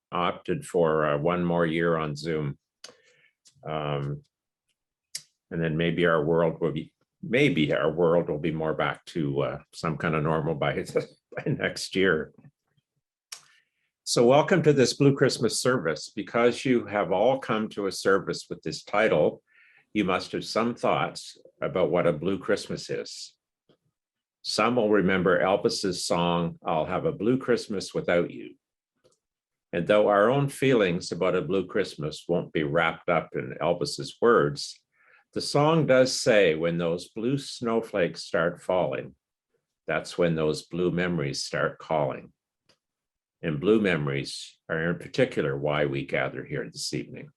Opted for one more year on Zoom. And then maybe our world will be more back to some kind of normal by next year. So welcome to this Blue Christmas service. Because you have all come to a service with this title, you must have some thoughts about what a Blue Christmas is. Some will remember Elvis's song, "I'll Have a Blue Christmas Without You." And though our own feelings about a blue Christmas won't be wrapped up in Elvis's words, the song does say when those blue snowflakes start falling, that's when those blue memories start calling. And blue memories are in particular why we gather here this evening.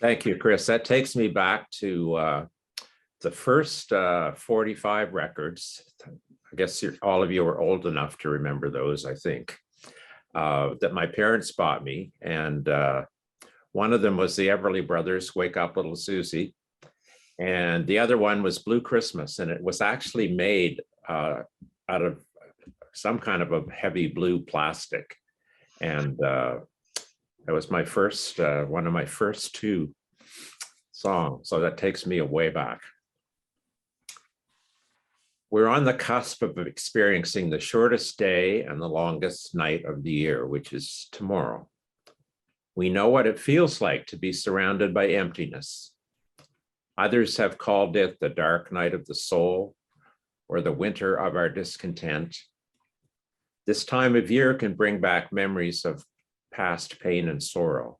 Thank you, Chris. That takes me back to the first 45 records. I guess all of you are old enough to remember those, I think, that my parents bought me. And one of them was the Everly Brothers, "Wake Up Little Susie." And the other one was "Blue Christmas." And it was actually made out of some kind of a heavy blue plastic. And that was my first, one of my first two songs. So that takes me way back. We're on the cusp of experiencing the shortest day and the longest night of the year, which is tomorrow. We know what it feels like to be surrounded by emptiness. Others have called it the dark night of the soul or the winter of our discontent. This time of year can bring back memories of past pain and sorrow.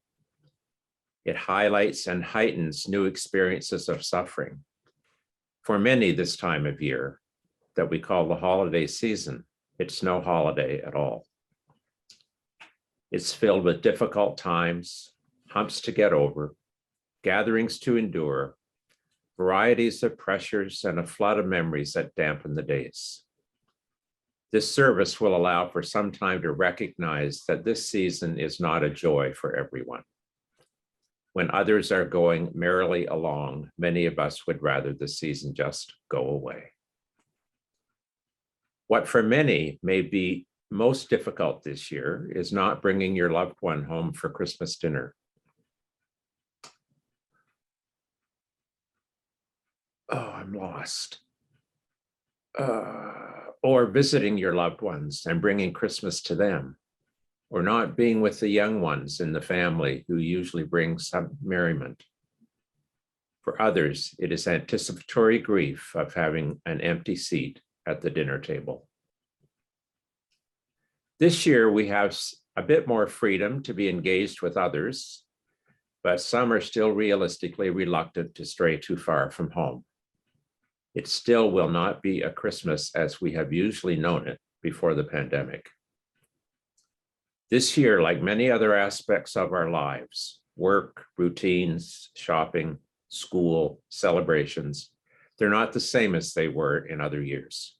It highlights and heightens new experiences of suffering. For many this time of year that we call the holiday season, it's no holiday at all. It's filled with difficult times, humps to get over, gatherings to endure, varieties of pressures, and a flood of memories that dampen the days. This service will allow for some time to recognize that this season is not a joy for everyone. When others are going merrily along, many of us would rather the season just go away. What for many may be most difficult this year is not bringing your loved one home for Christmas dinner. Oh, I'm lost. Or visiting your loved ones and bringing Christmas to them, or not being with the young ones in the family who usually bring some merriment. For others, it is anticipatory grief of having an empty seat at the dinner table. This year, we have a bit more freedom to be engaged with others, but some are still realistically reluctant to stray too far from home. It still will not be a Christmas as we have usually known it before the pandemic. This year, like many other aspects of our lives, work, routines, shopping, school, celebrations, they're not the same as they were in other years.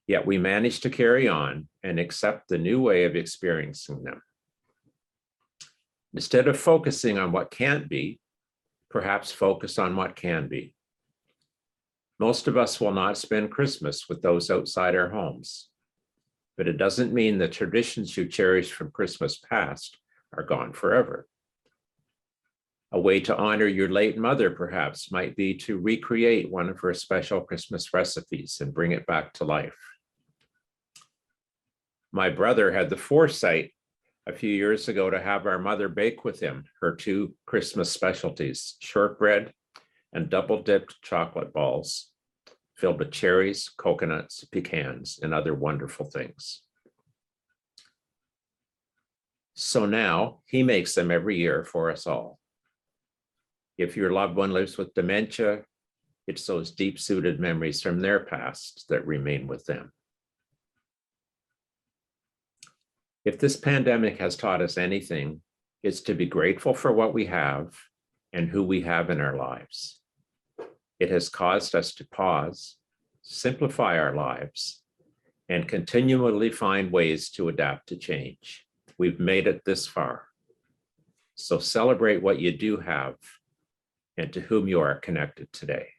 Yet we managed to carry on and accept the new way of experiencing them. Instead of focusing on what can't be, perhaps focus on what can be. Most of us will not spend Christmas with those outside our homes, but it doesn't mean the traditions you cherish from Christmas past are gone forever. A way to honor your late mother, perhaps, might be to recreate one of her special Christmas recipes and bring it back to life. My brother had the foresight a few years ago to have our mother bake with him her two Christmas specialties, shortbread and double-dipped chocolate balls filled with cherries, coconuts, pecans, and other wonderful things. So now he makes them every year for us all. If your loved one lives with dementia, it's those deep-seated memories from their past that remain with them. If this pandemic has taught us anything, it's to be grateful for what we have and who we have in our lives. It has caused us to pause, simplify our lives, and continually find ways to adapt to change. We've made it this far. So celebrate what you do have and to whom you are connected today.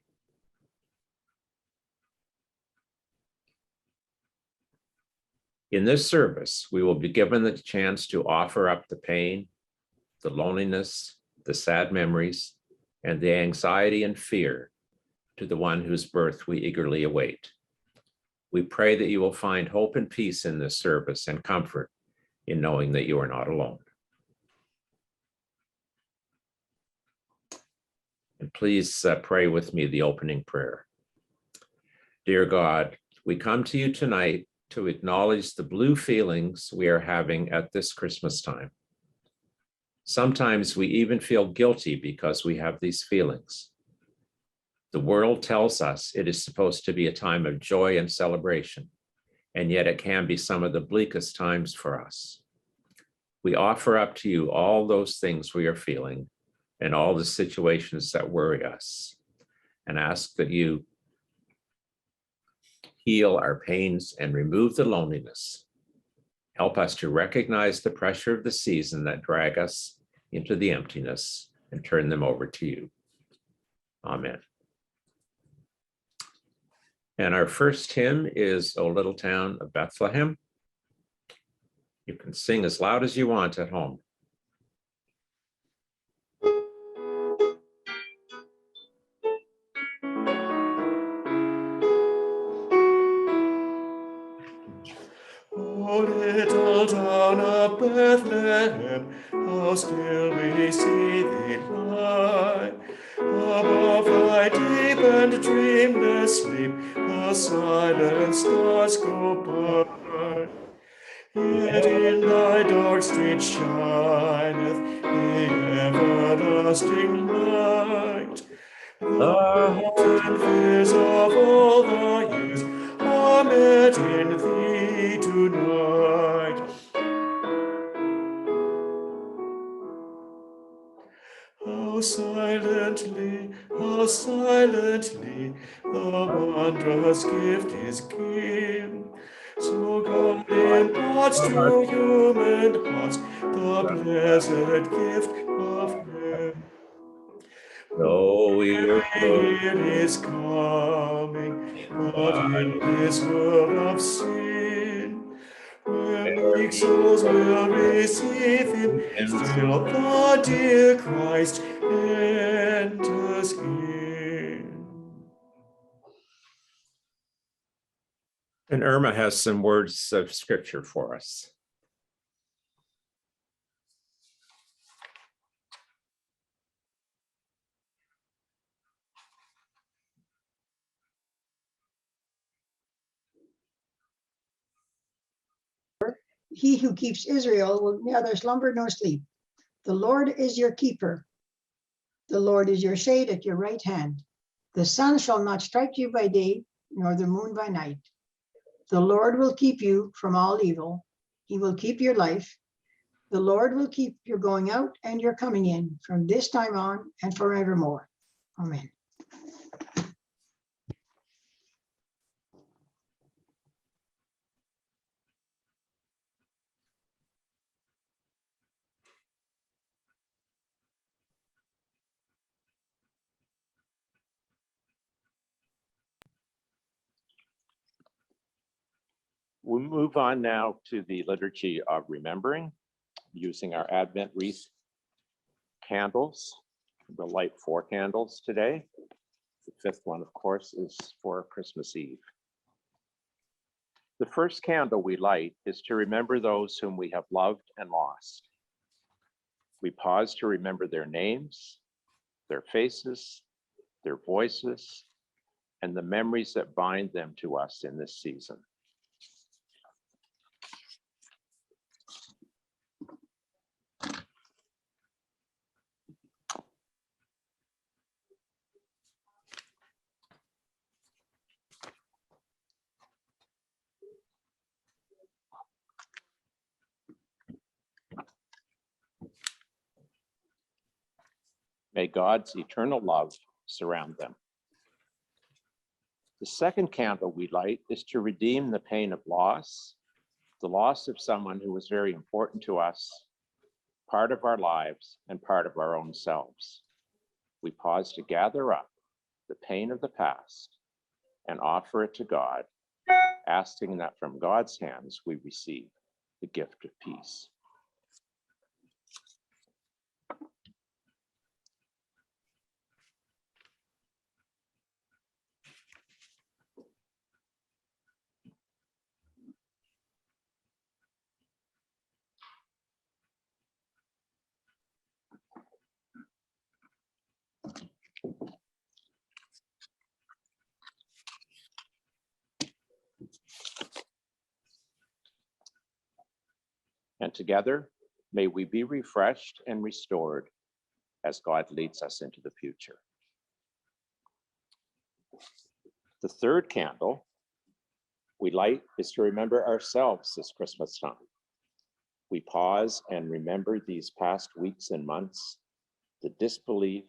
In this service, we will be given the chance to offer up the pain, the loneliness, the sad memories, and the anxiety and fear to the one whose birth we eagerly await. We pray that you will find hope and peace in this service and comfort in knowing that you are not alone. And please pray with me the opening prayer. Dear God, we come to you tonight to acknowledge the blue feelings we are having at this Christmas time. Sometimes we even feel guilty because we have these feelings. The world tells us it is supposed to be a time of joy and celebration, and yet it can be some of the bleakest times for us. We offer up to you all those things we are feeling and all the situations that worry us, and ask that you heal our pains and remove the loneliness. Help us to recognize the pressure of the season that drag us into the emptiness and turn them over to you. Amen. And our first hymn is O Little Town of Bethlehem. You can sing as loud as you want at home. O little town of Bethlehem, how still we see thee lie. Above thy deep and dreamless sleep, the silent stars go by. Yet in thy dark street shineth the everlasting light. The hope and fears of all thy years are met in thee tonight. How silently the wondrous gift is given. So God imparts to human hearts the blessed gift of heaven. though we're It is coming, but in this world of sin, where weak souls will receive him, still the dear Christ enters in. And Irma has some words of scripture for us. He who keeps Israel will neither slumber nor sleep. The Lord is your keeper. The Lord is your shade at your right hand. The sun shall not strike you by day, nor the moon by night. The Lord will keep you from all evil. He will keep your life. The Lord will keep your going out and your coming in from this time on and forevermore. Amen. We'll move on now to the liturgy of remembering, using our Advent wreath candles. We'll light 4 candles today. The 5th one, of course, is for Christmas Eve. The first candle we light is to remember those whom we have loved and lost. We pause to remember their names, their faces, their voices, and the memories that bind them to us in this season. May God's eternal love surround them. The second candle we light is to redeem the pain of loss, the loss of someone who was very important to us, part of our lives and part of our own selves. We pause to gather up the pain of the past and offer it to God, asking that from God's hands we receive the gift of peace. And together, may we be refreshed and restored as God leads us into the future. The third candle we light is to remember ourselves this Christmas time. We pause and remember these past weeks and months, the disbelief,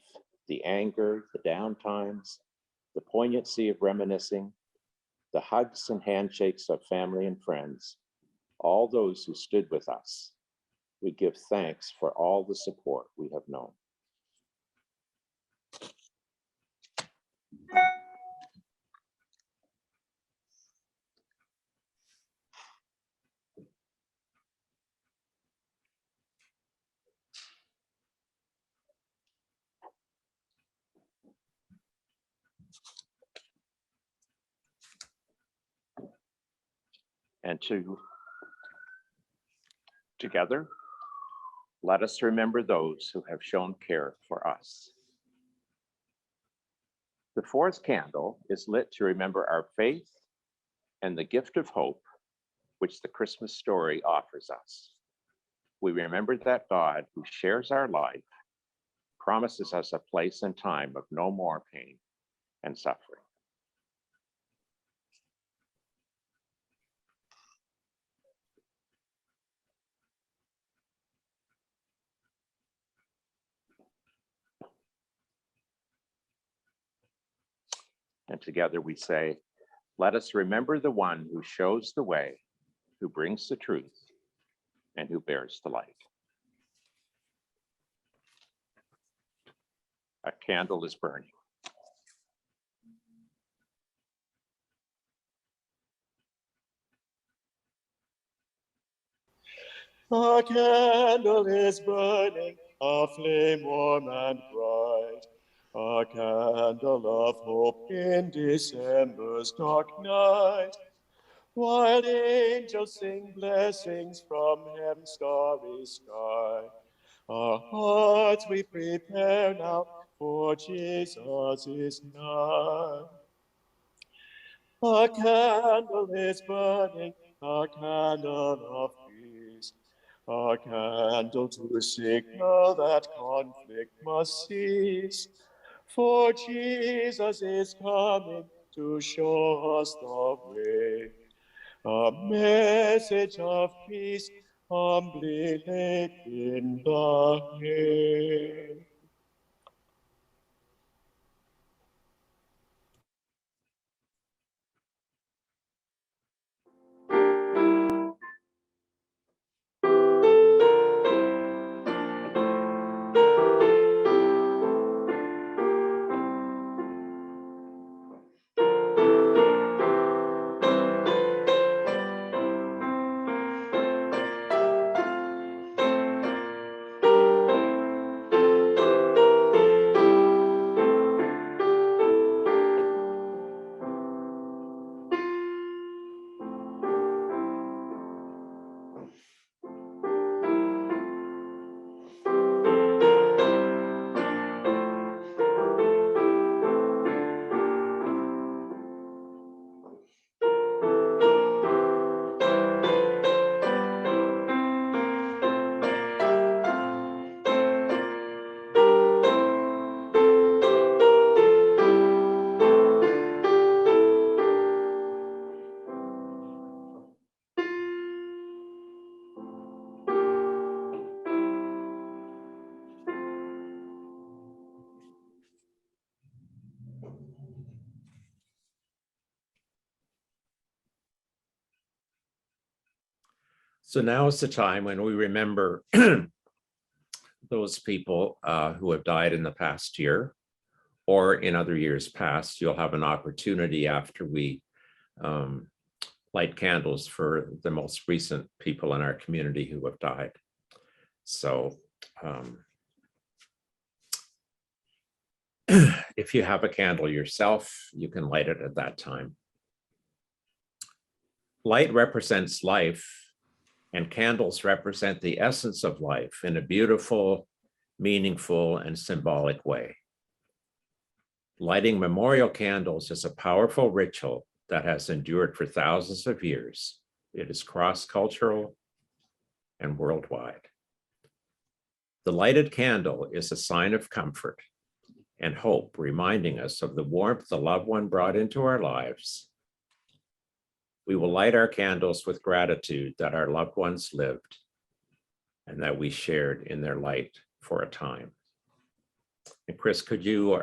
the anger, the downtimes, the poignancy of reminiscing, the hugs and handshakes of family and friends, all those who stood with us. We give thanks for all the support we have known. And together, let us remember those who have shown care for us. The fourth candle is lit to remember our faith and the gift of hope which the Christmas story offers us. We remember that God, who shares our life, promises us a place and time of no more pain and suffering. And together we say, let us remember the one who shows the way, who brings the truth, and who bears the light. A candle is burning. A candle is burning, a flame warm and bright, a candle of hope in December's dark night. While angels sing blessings from heaven's starry sky, our hearts we prepare now, for Jesus is nigh. A candle is burning, a candle of peace, a candle to signal that conflict must cease. For Jesus is coming to show us the way, a message of peace humbly laid in the hay. So now is the time when we remember those people who have died in the past year or in other years past. You'll have an opportunity after we light candles for the most recent people in our community who have died. So if you have a candle yourself, you can light it at that time. Light represents life, and candles represent the essence of life in a beautiful, meaningful, and symbolic way. Lighting memorial candles is a powerful ritual that has endured for thousands of years. It is cross-cultural and worldwide. The lighted candle is a sign of comfort and hope, reminding us of the warmth the loved one brought into our lives. We will light our candles with gratitude that our loved ones lived and that we shared in their light for a time. And Chris, could you,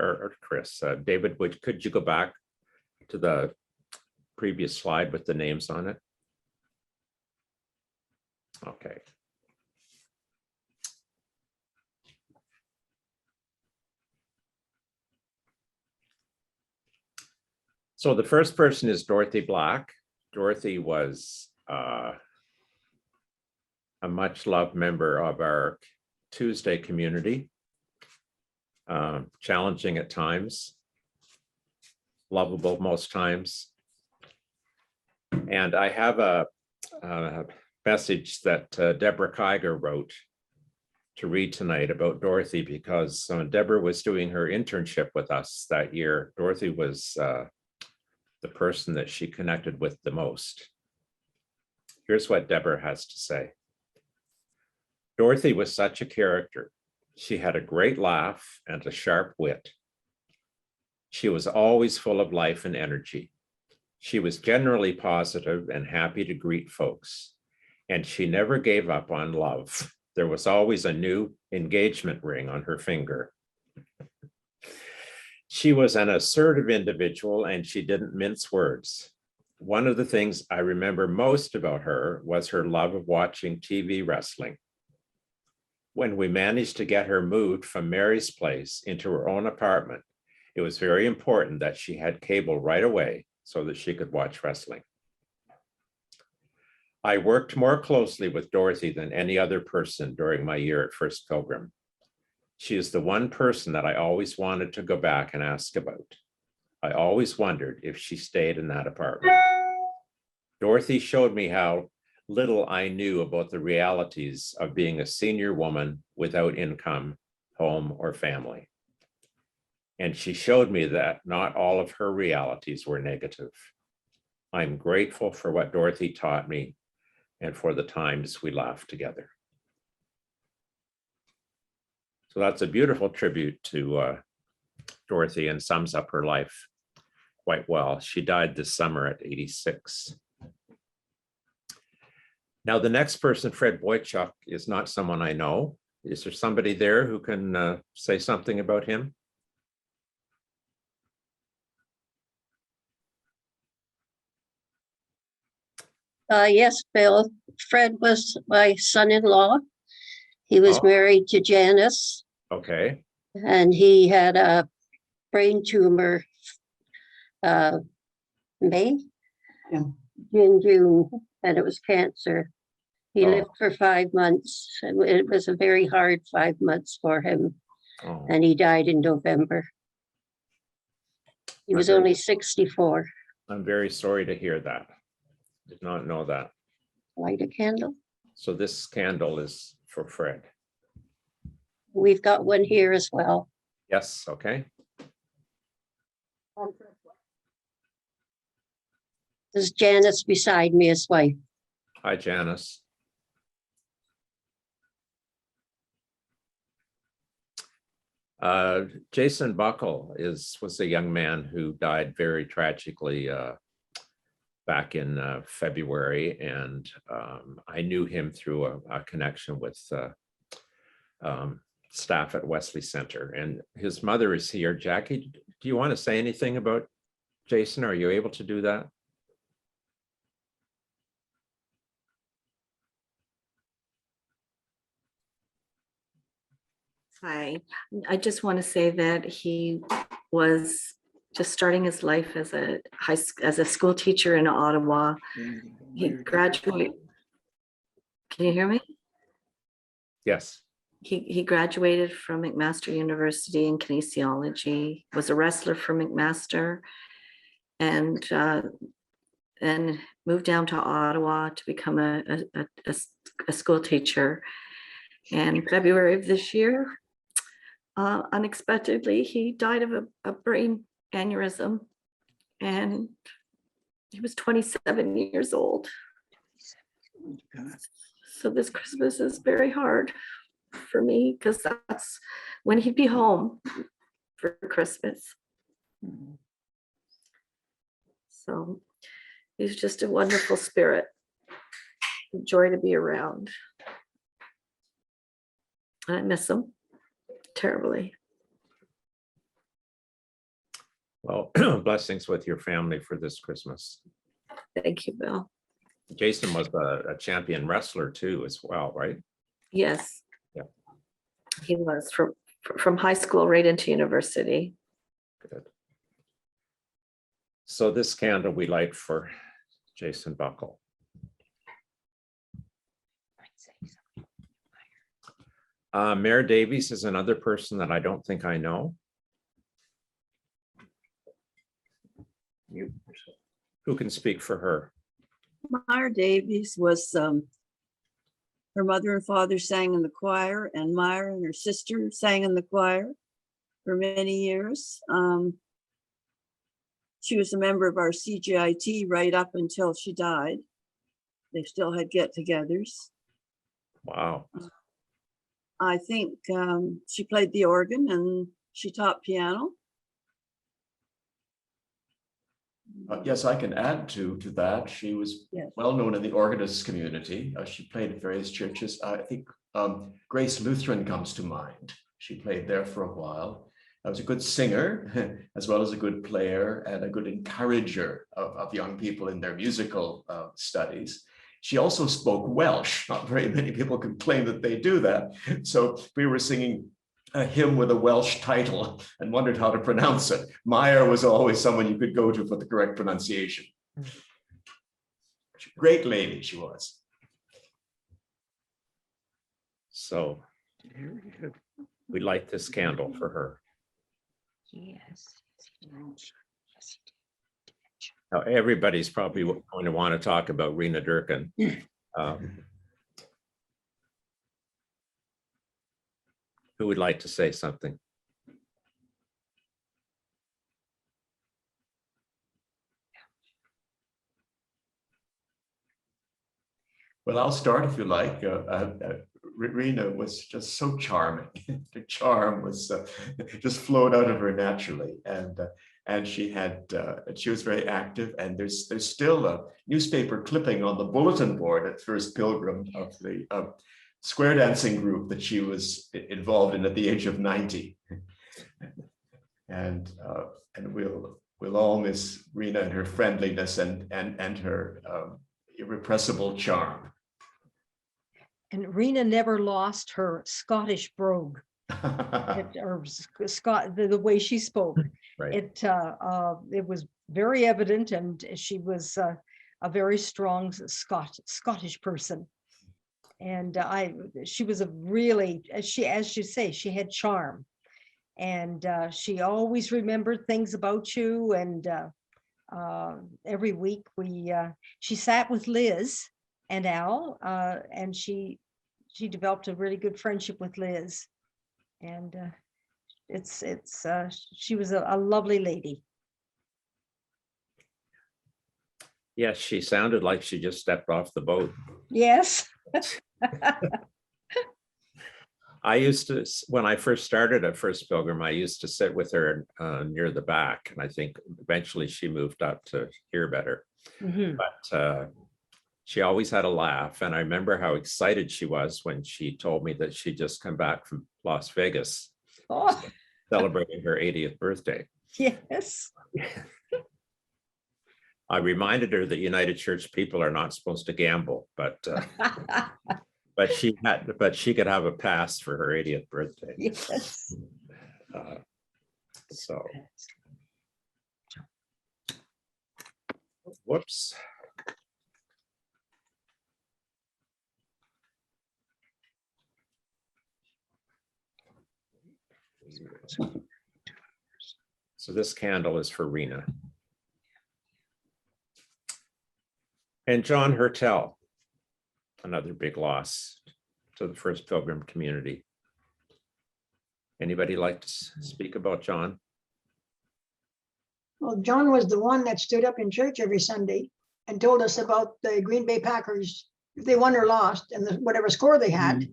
David, could you go back to the previous slide with the names on it? Okay. So the first person is Dorothy Black. Dorothy was a much loved member of our Tuesday community, challenging at times, lovable most times. And I have a message that Deborah Kiger wrote to read tonight about Dorothy, because Deborah was doing her internship with us that year. Dorothy was the person that she connected with the most. Here's what Deborah has to say. Dorothy was such a character. She had a great laugh and a sharp wit. She was always full of life and energy. She was generally positive and happy to greet folks, and she never gave up on love. There was always a new engagement ring on her finger. She was an assertive individual, and she didn't mince words. One of the things I remember most about her was her love of watching TV wrestling. When we managed to get her moved from Mary's place into her own apartment, it was very important that she had cable right away so that she could watch wrestling. I worked more closely with Dorothy than any other person during my year at First-Pilgrim. She is the one person that I always wanted to go back and ask about. I always wondered if she stayed in that apartment. Dorothy showed me how little I knew about the realities of being a senior woman without income, home, or family. And she showed me that not all of her realities were negative. I'm grateful for what Dorothy taught me and for the times we laughed together. So that's a beautiful tribute to Dorothy and sums up her life quite well. She died this summer at 86. Now, the next person, Fred Boychuk, is not someone I know. Is there somebody there who can say something about him? Yes, Bill. Fred was my son-in-law. He was married to Janice, Okay. and he had a brain tumor May, Yeah. in June, and it was cancer. He Oh. lived for 5 months. It was a very hard 5 months for him, Oh, and he died in November. He was Okay. only 64. I'm very sorry to hear that. Did not know that. Light a candle. So this candle is for Fred. We've got one here as well. Yes, okay. There's Janice beside me, his wife. Hi, Janice. Jason Buckle was a young man who died very tragically back in February, and I knew him through a connection with staff at Wesley Center, and his mother is here. Jackie, do you want to say anything about Jason? Are you able to do that? Hi, I just want to say that he was just starting his life as a school teacher in Ottawa. He graduated. Can you hear me? Yes. He graduated from McMaster University in kinesiology, was a wrestler for McMaster, and moved down to Ottawa to become a school teacher. And February of this year, unexpectedly, he died of a brain aneurysm, and he was 27 years old. So this Christmas is very hard for me because that's when he'd be home for Christmas. So he's just a wonderful spirit, a joy to be around. I miss him terribly. Well, blessings with your family for this Christmas. Thank you, Bill. Jason was a champion wrestler too, as well, right? Yes. Yeah. He was from high school right into university. Good. So this candle we light for Jason Buckle. Mayor Davies is another person that I don't think I know. Who can speak for her? Myra Davies was, her mother and father sang in the choir, and Myra and her sister sang in the choir for many years. She was a member of our CGIT right up until she died. They still had get-togethers. Wow. I think she played the organ and she taught piano. Yes, I can add to that. She was Yes. well known in the organist community. She played at various churches. I think Grace Lutheran comes to mind. She played there for a while. I was a good singer, as well as a good player and a good encourager of young people in their musical studies. She also spoke Welsh. Not very many people can claim that they do that. So we were singing a hymn with a Welsh title and wondered how to pronounce it. Meyer was always someone you could go to for the correct pronunciation. Great lady she was. So we light this candle for her. Yes. Now, everybody's probably going to want to talk about Rena Durkin. Who would like to say something? Well, I'll start if you like. Rena was just so charming. The charm was just flowed out of her naturally, and she was very active. And there's still a newspaper clipping on the bulletin board at First-Pilgrim of the square dancing group that she was involved in at the age of 90. And we'll all miss Rena and her friendliness and her irrepressible charm. And Rena never lost her Scottish brogue, or the way she spoke. Right. It was very evident, and she was a very strong Scottish person. And she was a really, as you say, she had charm, and she always remembered things about you. And every week she sat with Liz and Al, and she developed a really good friendship with Liz, and she was a lovely lady. Yes, she sounded like she just stepped off the boat. Yes. I used to, when I first started at First-Pilgrim, I used to sit with her near the back, and I think eventually she moved up to hear better. Mhm. But she always had a laugh, and I remember how excited she was when she told me that she'd just come back from Las Vegas Oh, celebrating her 80th birthday. yes. I reminded her that United Church people are not supposed to gamble, but she could have a pass for her 80th birthday. Yes. So, whoops. So this candle is for Rena. And John Hertel, another big loss to the First-Pilgrim community. Anybody like to speak about John? Well, John was the one that stood up in church every Sunday and told us about the Green Bay Packers, if they won or lost, and whatever score they had.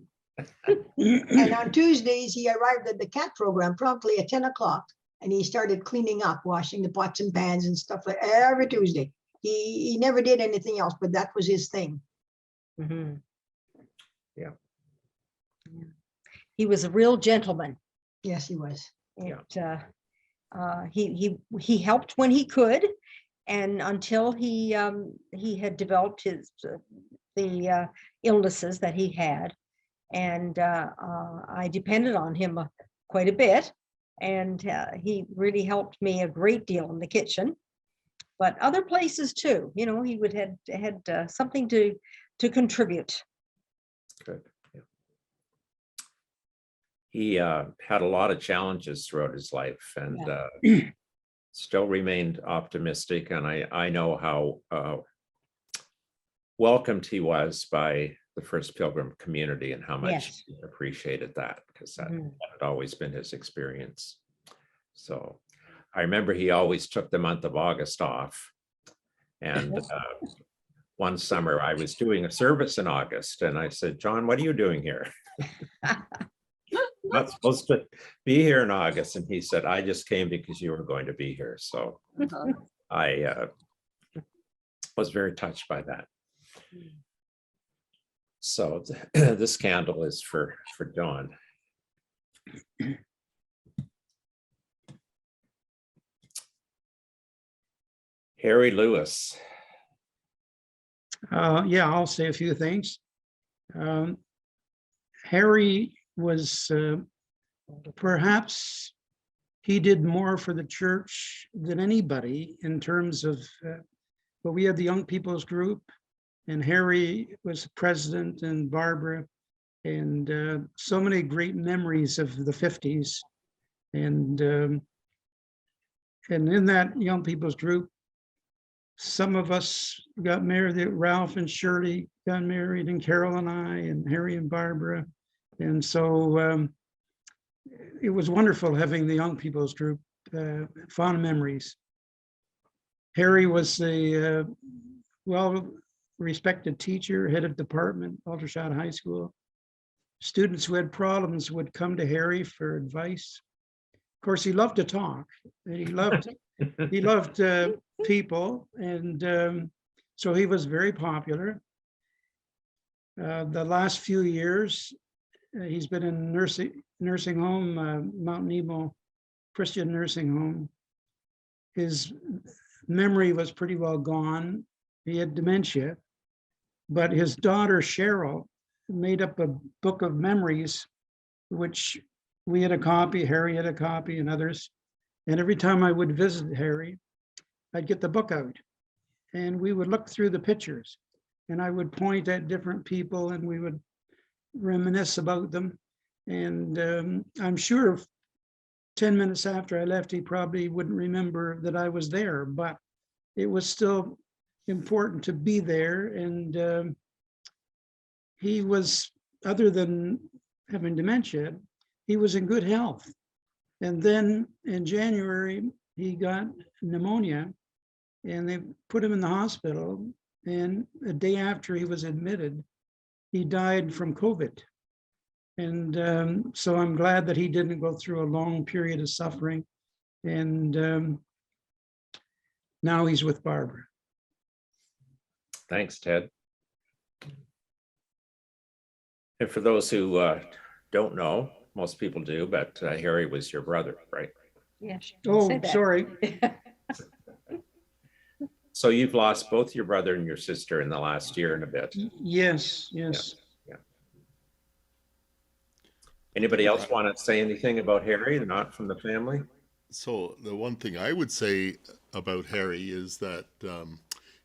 And on Tuesdays, he arrived at the cat program promptly at 10 o'clock, and he started cleaning up, washing the pots and pans and stuff like every Tuesday. He never did anything else, but that was his thing. Mhm. Yeah. He was a real gentleman. Yes, he was. Yeah. He helped when he could, and until he had developed the illnesses that he had, and I depended on him quite a bit, and he really helped me a great deal in the kitchen, but other places too. You know, he would had something to contribute. Good. Yeah. He had a lot of challenges throughout his life, and still remained optimistic. And I know how welcomed he was by the First-Pilgrim community, and how much Yes. he appreciated that, because that had always been his experience. So I remember he always took the month of August off. And one summer I was doing a service in August, and I said, John, what are you doing here? Not supposed to be here in August. And he said, I just came because you were going to be here. So I was very touched by that. So this candle is for John. Harry Lewis. Yeah, I'll say a few things. Harry was perhaps he did more for the church than anybody in terms of, but we had the young people's group, and Harry was president, and Barbara, and so many great memories of the 50s. And in that young people's group, some of us got married. Ralph and Shirley got married, and Carol and I, and Harry and Barbara. And so it was wonderful having the young people's group, fond memories. Harry was a well-respected teacher, head of department, Aldershot High School. Students who had problems would come to Harry for advice. Of course, he loved to talk, and he loved people, and so he was very popular. The last few years, he's been in nursing home, Mount Nebo Christian Nursing Home. His memory was pretty well gone. He had dementia, but his daughter Cheryl made up a book of memories, which we had a copy, Harry had a copy, and others. And every time I would visit Harry, I'd get the book out, and we would look through the pictures, and I would point at different people, and we would reminisce about them. And I'm sure 10 minutes after I left, he probably wouldn't remember that I was there, but it was still important to be there. And he was, other than having dementia, he was in good health. And then in January, he got pneumonia, and they put him in the hospital. And a day after he was admitted, he died from COVID. And so I'm glad that he didn't go through a long period of suffering. And now he's with Barbara. Thanks, Ted. And for those who don't know, most people do, but Harry was your brother, right? Yes. Oh, sorry. So you've lost both your brother and your sister in the last year and a bit. Yes, yes. Yeah. Anybody else want to say anything about Harry, not from the family? So the one thing I would say about Harry is that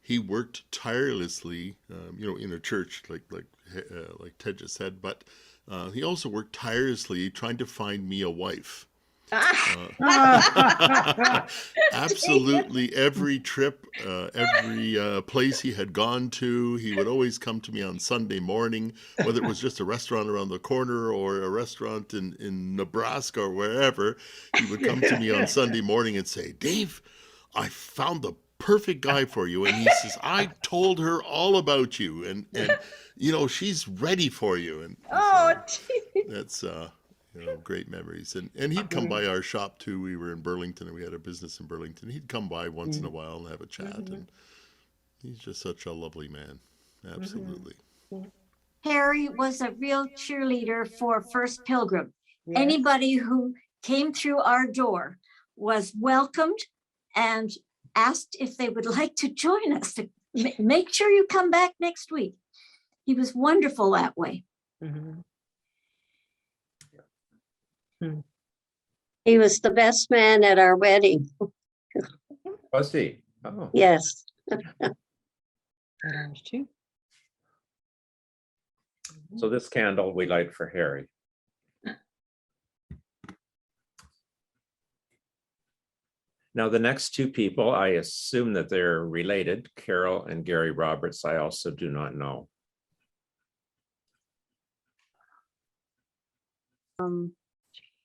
he worked tirelessly, in a church, like Ted just said, but he also worked tirelessly trying to find me a wife. Absolutely every trip, every place he had gone to, he would always come to me on Sunday morning, whether it was just a restaurant around the corner or a restaurant in Nebraska or wherever. He would come to me on Sunday morning and say, "Dave, I found the perfect guy for you." And he says, "I told her all about you, and she's ready for you." And that's great memories. And he'd come by our shop too. We were in Burlington, and we had a business in Burlington. He'd come by once in a while and have a chat. And he's just such a lovely man. Absolutely. Harry was a real cheerleader for First-Pilgrim. Anybody who came through our door was welcomed and asked if they would like to join us. To make sure you come back next week. He was wonderful that way. He was the best man at our wedding. Was he? Oh, Yes. Too. so this candle we light for Harry. Now, the next two people, I assume that they're related, Carol and Gary Roberts. I also do not know.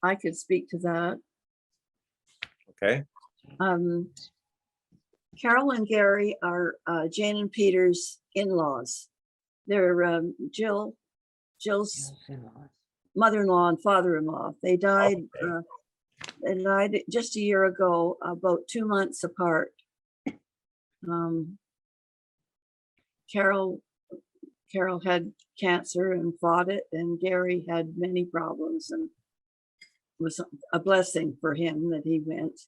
I could speak to that. Okay. Carol and Gary are Jane and Peter's in-laws. They're Jill's mother-in-law and father-in-law. They died. They died just a year ago, about 2 months apart. Carol had cancer and fought it, and Gary had many problems, and it was a blessing for him that he went.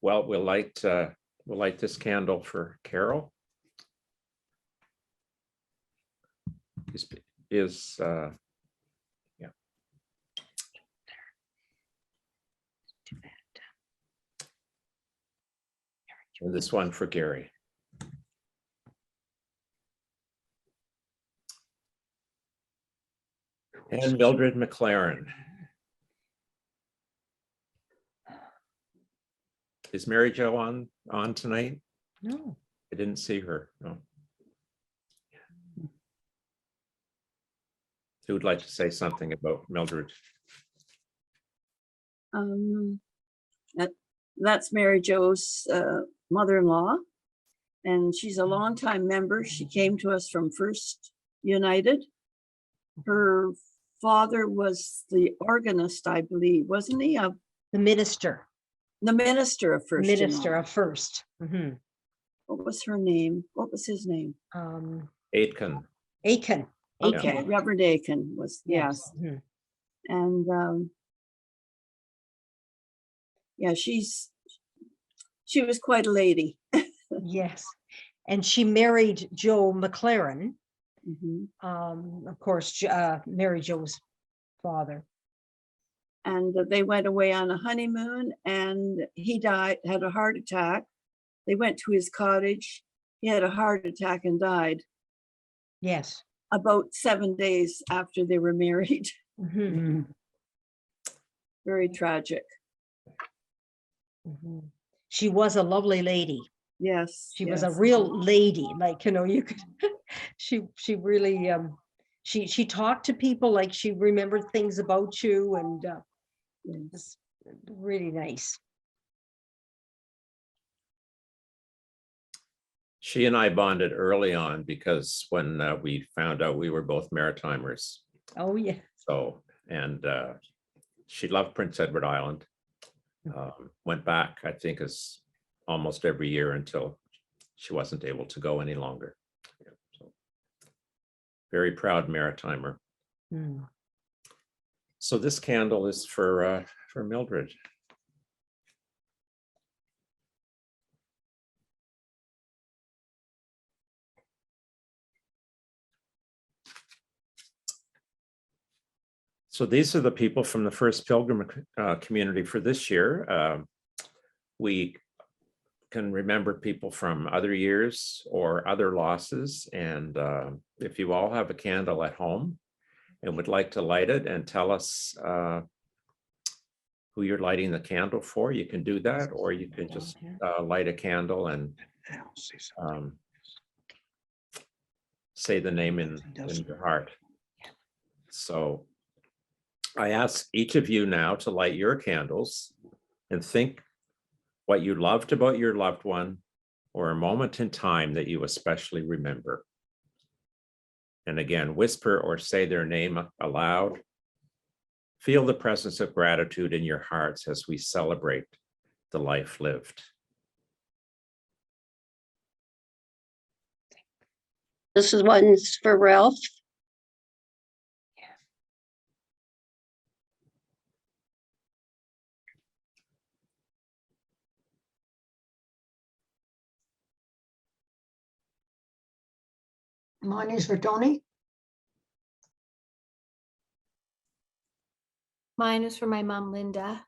Well, we'll light this candle for Carol. Yeah. And this one for Gary. And Mildred McLaren. Is Mary Jo on tonight? No. I didn't see her. No. Who would like to say something about Mildred? That's Mary Jo's mother-in-law, and she's a longtime member. She came to us from First United. Her father was the organist, I believe, wasn't he? The minister. The minister of First Minister United. of First. What was her name? What was his name? Aitken. Aiken. Okay, Reverend Aiken was, yes. Mhm. And yeah, she was quite a lady. Yes. And she married Joe McLaren, Mhm. of course, Mary Jo's father. And they went away on a honeymoon, and he died, had a heart attack. They went to his cottage. He had a heart attack and died Yes. about 7 days after they were married. Mhm. Very tragic. Mhm. She was a lovely lady. Yes. She was a yes. real lady, like, you know, you could, she really, she talked to people like she remembered things about you, and it was really nice. She and I bonded early on because when we found out we were both Maritimers. Oh, yeah. So, and she loved Prince Edward Island. Went back, I think, as almost every year until she wasn't able to go any longer. Yeah, so very proud Maritimer. Mm. So this candle is for Mildred. So these are the people from the First-Pilgrim community for this year. We can remember people from other years or other losses. And if you all have a candle at home and would like to light it and tell us who you're lighting the candle for, you can do that, or you can just light a candle and say the name in your heart. So I ask each of you now to light your candles and think what you loved about your loved one, or a moment in time that you especially remember. And again, whisper or say their name aloud. Feel the presence of gratitude in your hearts as we celebrate the life lived. This is one's for Ralph. Mine is for Tony. Mine is for my mom, Linda.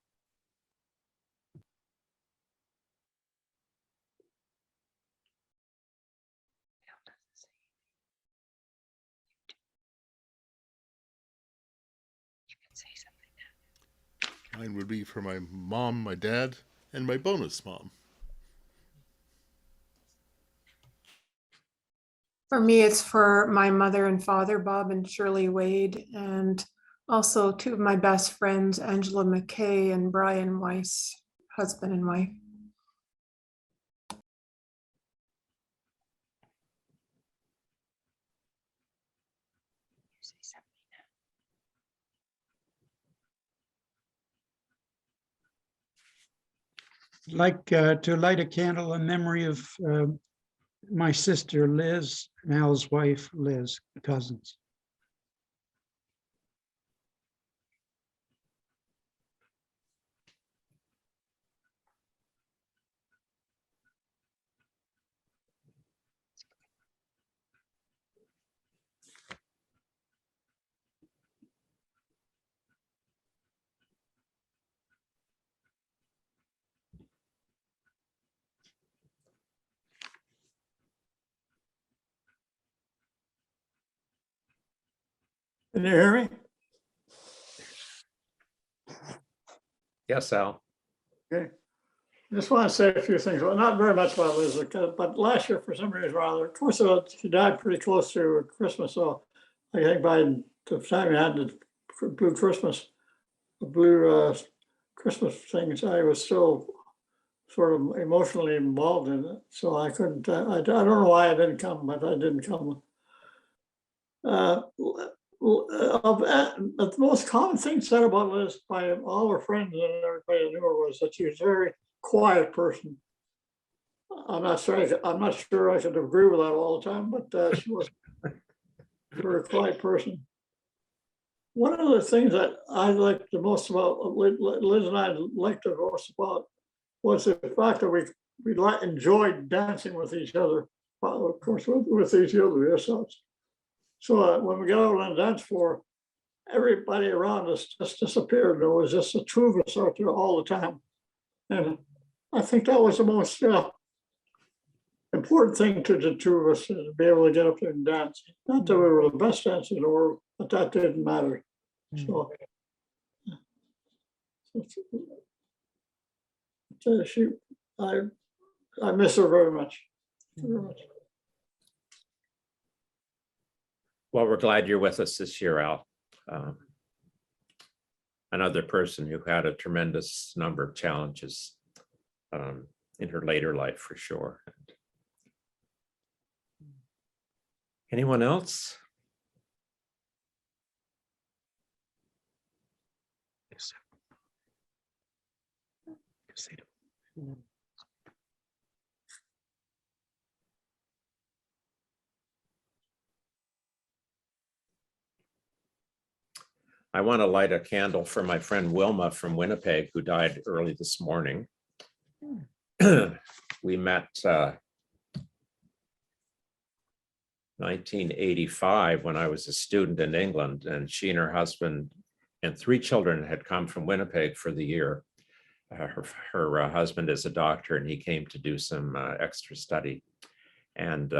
Mine would be for my mom, my dad, and my bonus mom. For me, it's for my mother and father, Bob and Shirley Wade, and also two of my best friends, Angela McKay and Brian Weiss, husband and wife. I'd like to light a candle in memory of my sister Liz, and Al's wife Liz, cousins. Can you hear me? Yes, Al. Okay. Just want to say a few things. Well, not very much about Liz, but last year, for some reason or other, of course, she died pretty close to Christmas. So I think by the time we had the blue Christmas things, I was still sort of emotionally involved in it. So I couldn't, I don't know why I didn't come, but I didn't come. The most common thing said about Liz by all her friends and everybody that knew her was that she was a very quiet person. I'm not sure I could agree with that all the time, but she was a very quiet person. One of the things that I liked the most about Liz and I liked the most about was the fact that we enjoyed dancing with each other. Well, of course, with each other yourselves. So when we got out on the dance floor, everybody around us just disappeared. There was just the two of us out there all the time. And I think that was the most important thing to the two of us, to be able to get up there and dance. Not that we were the best dancers in the world, but that didn't matter. So I miss her very much. Very much. Well, we're glad you're with us this year, Al. Another person who had a tremendous number of challenges in her later life, for sure. Anyone else? I want to light a candle for my friend Wilma from Winnipeg, who died early this morning. We met 1985 when I was a student in England, and she and her husband and 3 children had come from Winnipeg for the year. Her husband is a doctor, and he came to do some extra study. And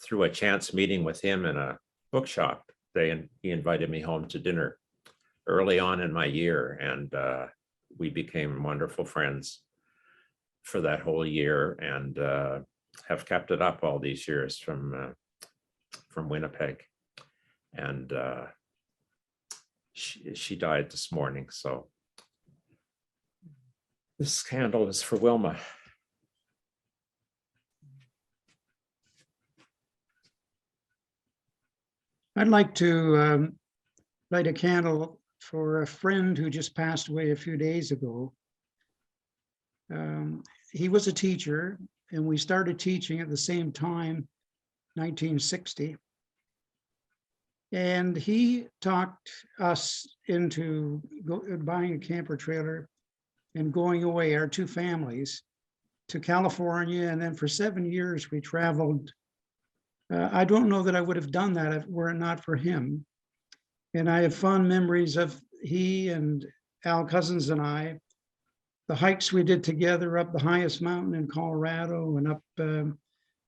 through a chance meeting with him in a bookshop, he invited me home to dinner early on in my year, and we became wonderful friends for that whole year, and have kept it up all these years from Winnipeg. And she died this morning, so this candle is for Wilma. I'd like to light a candle for a friend who just passed away a few days ago. He was a teacher, and we started teaching at the same time, 1960. And he talked us into buying a camper trailer and going away, our 2 families, to California. And then for 7 years, we traveled. I don't know that I would have done that if it were not for him. And I have fond memories of he and Al Cousins and I, the hikes we did together up the highest mountain in Colorado and up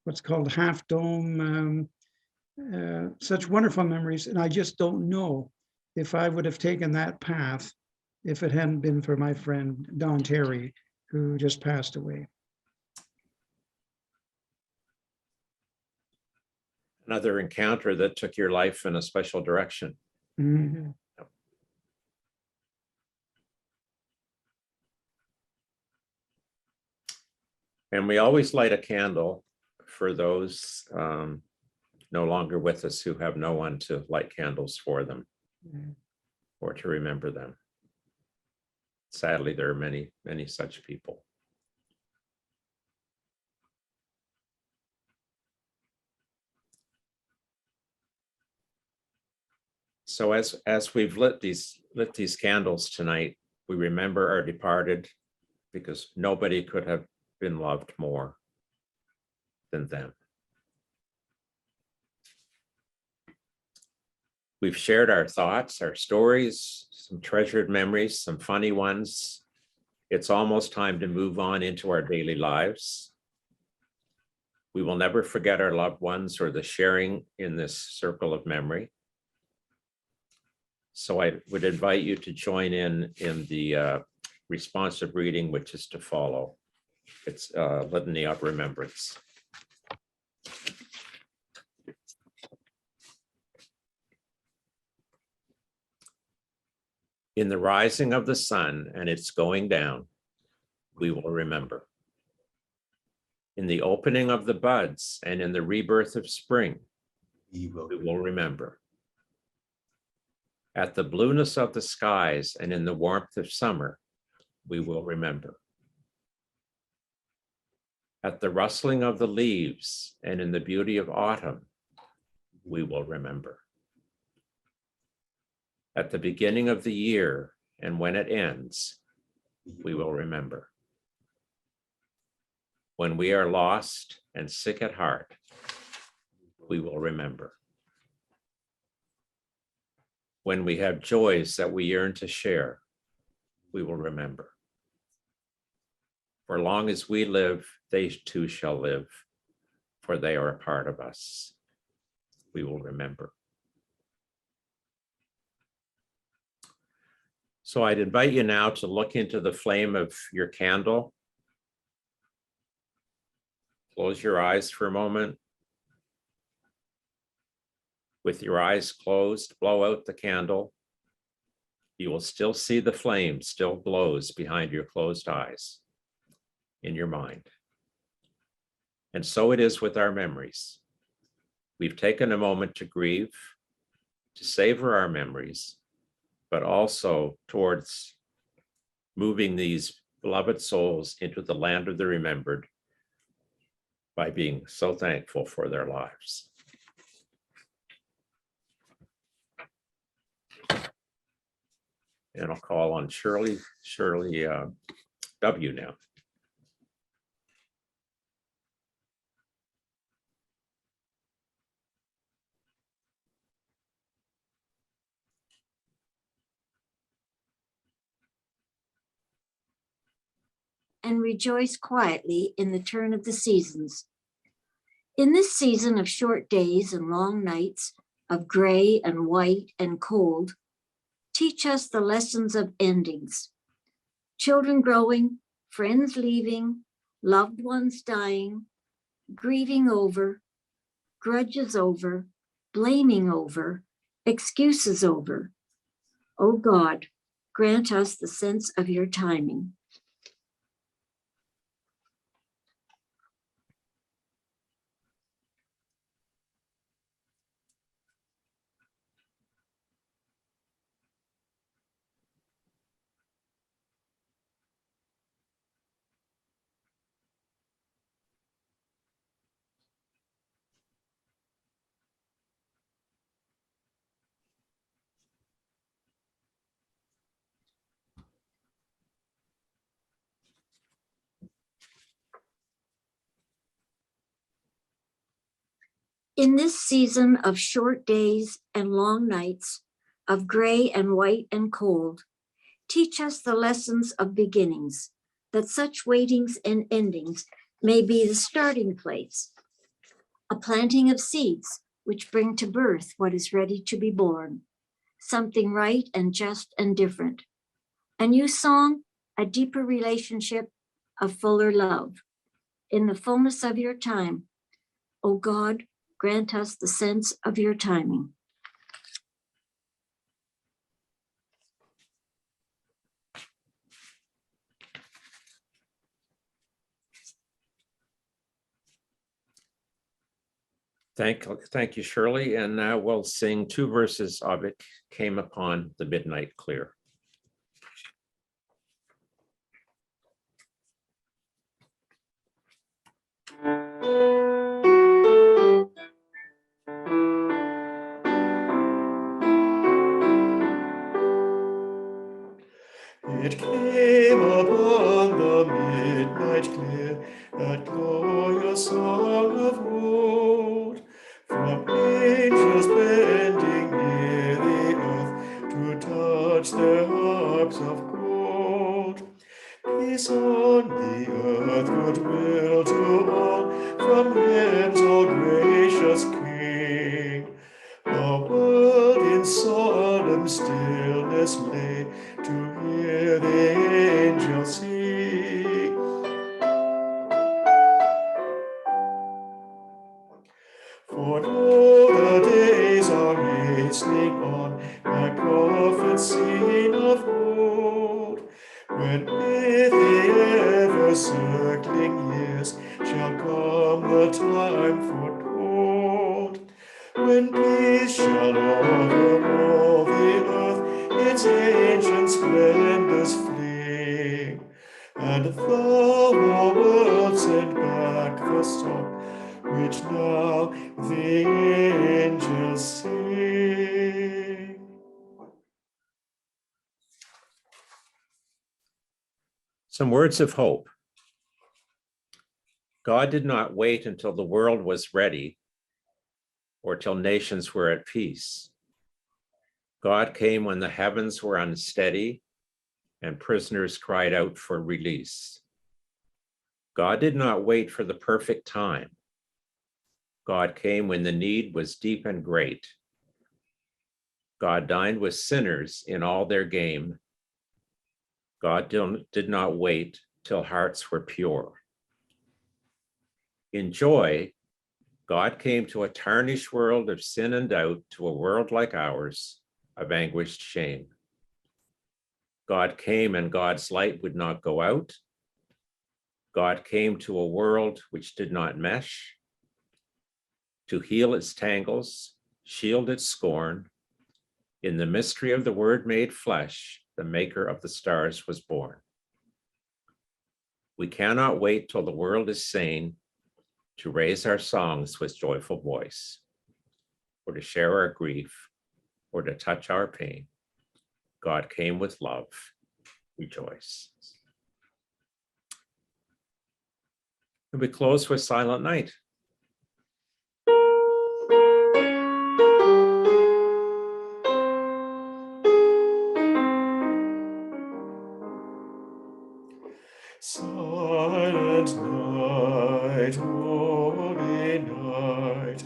what's called Half Dome, such wonderful memories. And I just don't know if I would have taken that path if it hadn't been for my friend Don Terry, who just passed away. Another encounter that took your life in a special direction. Mm-hmm. And we always light a candle for those no longer with us, who have no one to light candles for them or to remember them. Sadly, there are many, many such people. So as we've lit these candles tonight, we remember our departed, because nobody could have been loved more than them. We've shared our thoughts, our stories, some treasured memories, some funny ones. It's almost time to move on into our daily lives. We will never forget our loved ones or the sharing in this circle of memory. So I would invite you to join in the responsive reading, which is to follow. It's Litany of Remembrance. In the rising of the sun and its going down, we will remember. In the opening of the buds and in the rebirth of spring, we will remember. At the blueness of the skies and in the warmth of summer, we will remember. At the rustling of the leaves and in the beauty of autumn, we will remember. At the beginning of the year and when it ends, we will remember. When we are lost and sick at heart, we will remember. When we have joys that we yearn to share, we will remember. For long as we live, they too shall live, for they are a part of us. We will remember. So I'd invite you now to look into the flame of your candle. Close your eyes for a moment. With your eyes closed, blow out the candle. You will still see the flame still glows behind your closed eyes in your mind. And so it is with our memories. We've taken a moment to grieve, to savor our memories, but also towards moving these beloved souls into the land of the remembered by being so thankful for their lives. And I'll call on Shirley W. now. And rejoice quietly in the turn of the seasons. In this season of short days and long nights, of gray and white and cold, teach us the lessons of endings. Children growing, friends leaving, loved ones dying, grieving over, grudges over, blaming over, excuses over. O God, grant us the sense of your timing. In this season of short days and long nights, of gray and white and cold, teach us the lessons of beginnings, that such waitings and endings may be the starting place, a planting of seeds which bring to birth what is ready to be born, something right and just and different. A new song, a deeper relationship, a fuller love. In the fullness of your time, O God, grant us the sense of your timing. Thank you, Shirley. And now we'll sing 2 verses of It Came Upon the Midnight Clear. It came upon the midnight clear, that glorious song of old, from angels bending near the earth to touch their harps of gold. Peace on the earth, goodwill to all, from heaven's all gracious King. A world in solace solemn stillness lay to hear the angels sing. For lo, the days are hastening on, by prophets seen of old, when with the ever-circling years shall come the time foretold, when peace shall over all the earth its ancient splendors fling, and the whole world send back the song which now the angels sing. Some words of hope. God did not wait until the world was ready or till nations were at peace. God came when the heavens were unsteady and prisoners cried out for release. God did not wait for the perfect time. God came when the need was deep and great. God dined with sinners in all their game. God did not wait till hearts were pure. In joy, God came to a tarnished world of sin and doubt, to a world like ours of anguished shame. God came and God's light would not go out. God came to a world which did not mesh, to heal its tangles, shield its scorn. In the mystery of the Word made flesh, the maker of the stars was born. We cannot wait till the world is sane to raise our songs with joyful voice, or to share our grief, or to touch our pain. God came with love. Rejoice. And we close with Silent Night. Silent night, holy night,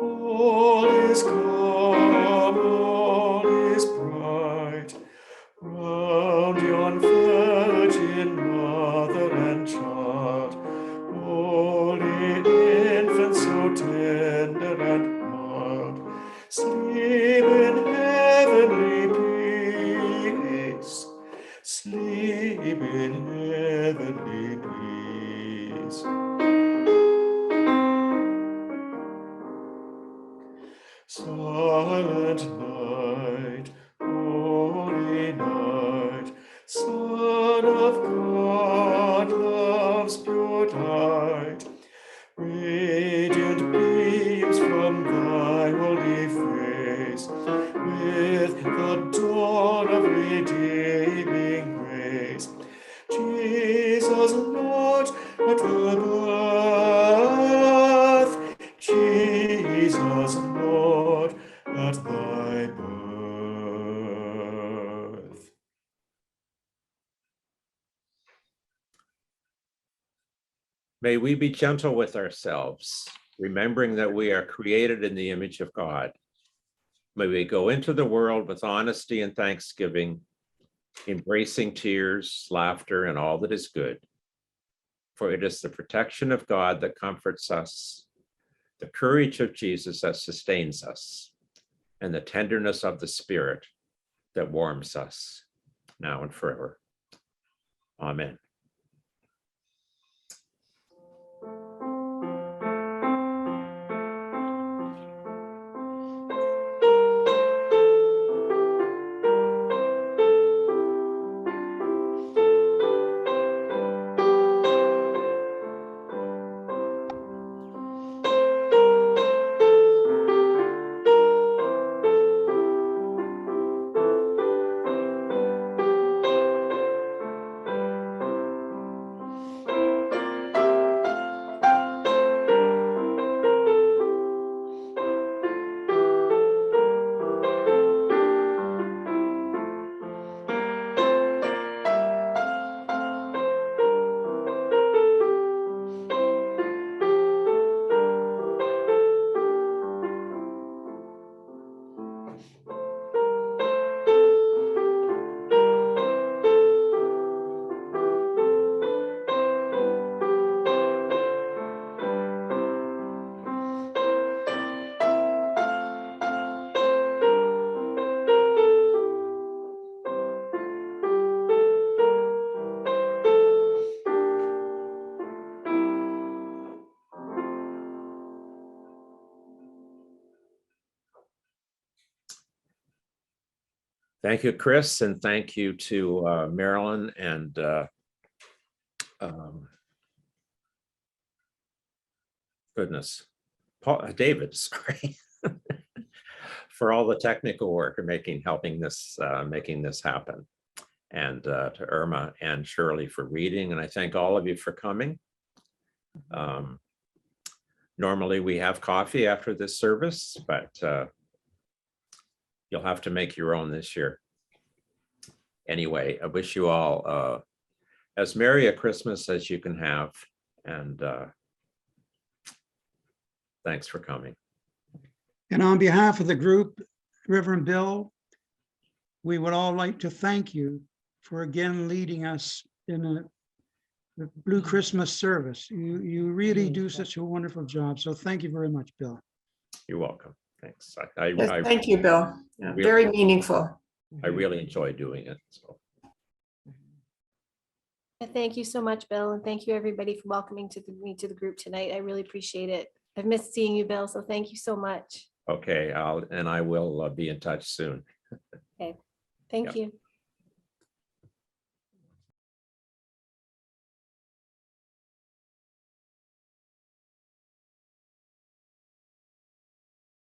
all is calm, all is bright. Round yon virgin mother and child, holy infant so tender and mild, sleep in heavenly peace, sleep in heavenly peace. Silent night, holy night, Son of God, love's pure light, radiant beams from thy holy face, with the dawn of redeeming grace. Jesus, Lord, at the birth, Jesus, Lord, at thy birth. May we be gentle with ourselves, remembering that we are created in the image of God. May we go into the world with honesty and thanksgiving, embracing tears, laughter, and all that is good. For it is the protection of God that comforts us, the courage of Jesus that sustains us, and the tenderness of the Spirit that warms us now and forever. Amen. Thank you, Chris, and thank you to Marilyn and goodness, David, sorry, for all the technical work and helping this happen. And to Irma and Shirley for reading, and I thank all of you for coming. Normally we have coffee after this service, but you'll have to make your own this year. Anyway, I wish you all as merry a Christmas as you can have, and thanks for coming. And on behalf of the group, Reverend Bill, we would all like to thank you for again leading us in a Blue Christmas service. You really do such a wonderful job. So thank you very much, Bill. You're welcome. Thanks. Yes, thank you, Bill. Yeah, very meaningful. I really enjoy doing it. So. Thank you so much, Bill, and thank you everybody for welcoming me to the group tonight. I really appreciate it. I've missed seeing you, Bill, so thank you so much. Okay, I will be in touch soon. Okay, thank you.